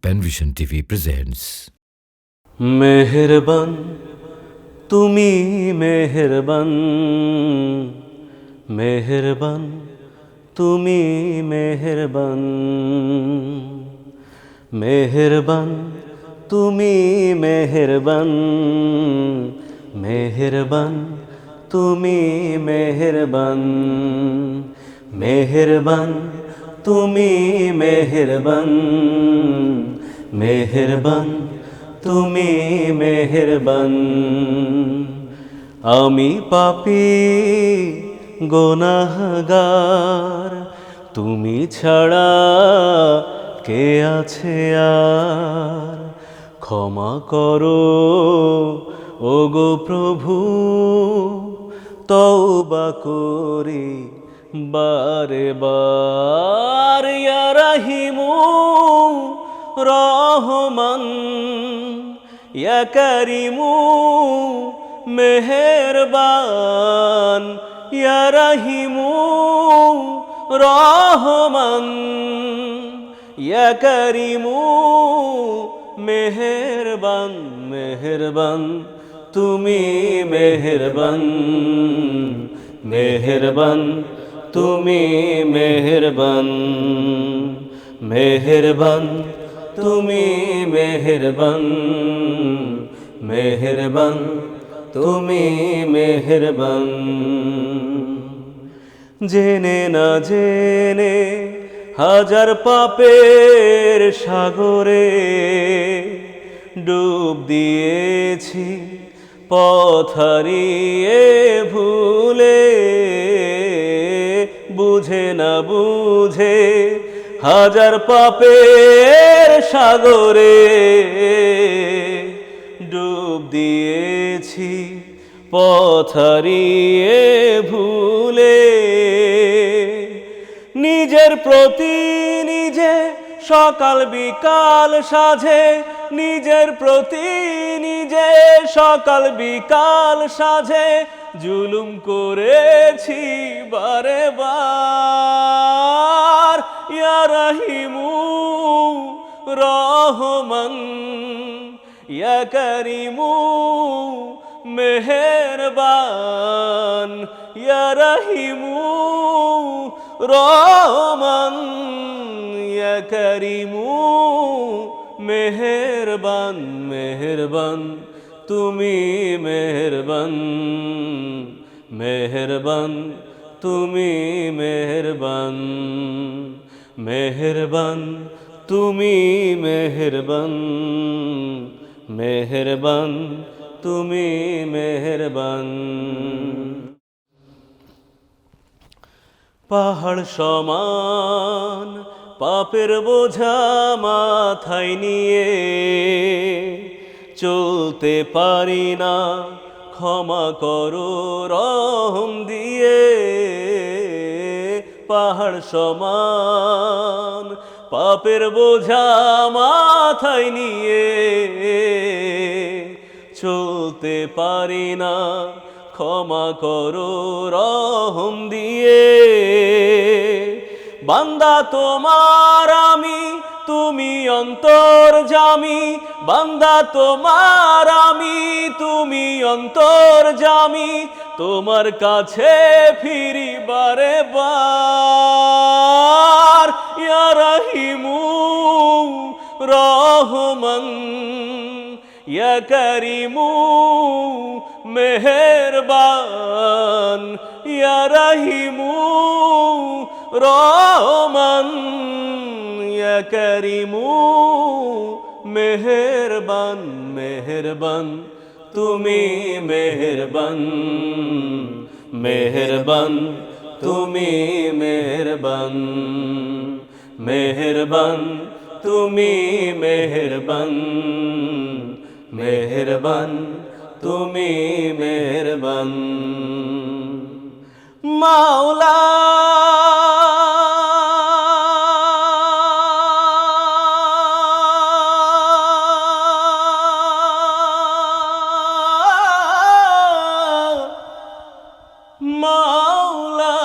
Penvision TV presents মেহেরবান তুমি মেহেরবান, মেহেরবান তুমি মেহেরবান, মেহেরবান তুমি মেহেরবান, মেহেরবান তুমি মেহেরবান, মেহেরবান তুমি মেহেরবান, মেহেরবান তুমি মেহেরবান। আমি পাপী গুনাহগার, তুমি ছাড়া কে আছে আর? ক্ষমা করো ওগো প্রভু, তওবা করি বারে বার। ইয়া রাহিমু রহমান, ইয়া করিমু মেহেরবান, ইয়া রহিমু রহমান, ইয়া করিমু মেহেরবান, মেহেরবান তুমি মেহেরবান, মেহেরবান তুমি মেহেরবান, মেহেরবান তুমি মেহেরবান, মেহেরবান তুমি মেহেরবান। জেনে না জেনে হাজার পাপের সাগরে ডুব দিয়েছি, পথ হারিয়ে ভুলে। বুঝে না বুঝে হাজার পাপের সাগরে ডুব দিয়েছি, পথ হারিয়ে ভুলে। নিজের প্রতি নিজে সকাল বিকাল সাজে, নিজের প্রতি নিজে সকাল বিকাল সাজে জুলুম করেছি বারে বার। ইয়া রহিমু রহমান, ইয়া করিমু মেহেরবান, ইয়া রহিমু রহমান, ইয়া করিমু মেহেরবান, মেহেরবান তুমি মেহেরবান, মেহেরবান তুমি মেহেরবান, মেহেরবান তুমি মেহেরবান, মেহেরবান তুমি মেহেরবান। পাহাড় সমান পাপের বোঝা মাথায় নিয়ে চলতে পারি না, ক্ষমা করো রহম দিয়ে। পাহাড় সমান পাপের বোঝা মাথায় নিয়ে চলতে পারি না, ক্ষমা করো রহম দিয়ে। বান্দা তোমার আমি, তুমি অন্তর্যামী, বান্দা তোমার আমি, তুমি অন্তর্যামী। তোমার কাছে ফিরি বারে বার। ইয়া রহিমু রহমান, ইয়া করিমু মেহেরবান, ইয়া রহিমু রহমান, ইয়া করিমু মেহেরবান, মেহেরবান তুমি মেহেরবান, মেহেরবান তুমি মেহেরবান, মেহেরবান তুমি মেহেরবান, মেহেরবান তুমি মেহেরবান। মাওলা মাওলা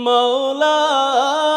মৌলা মাওলা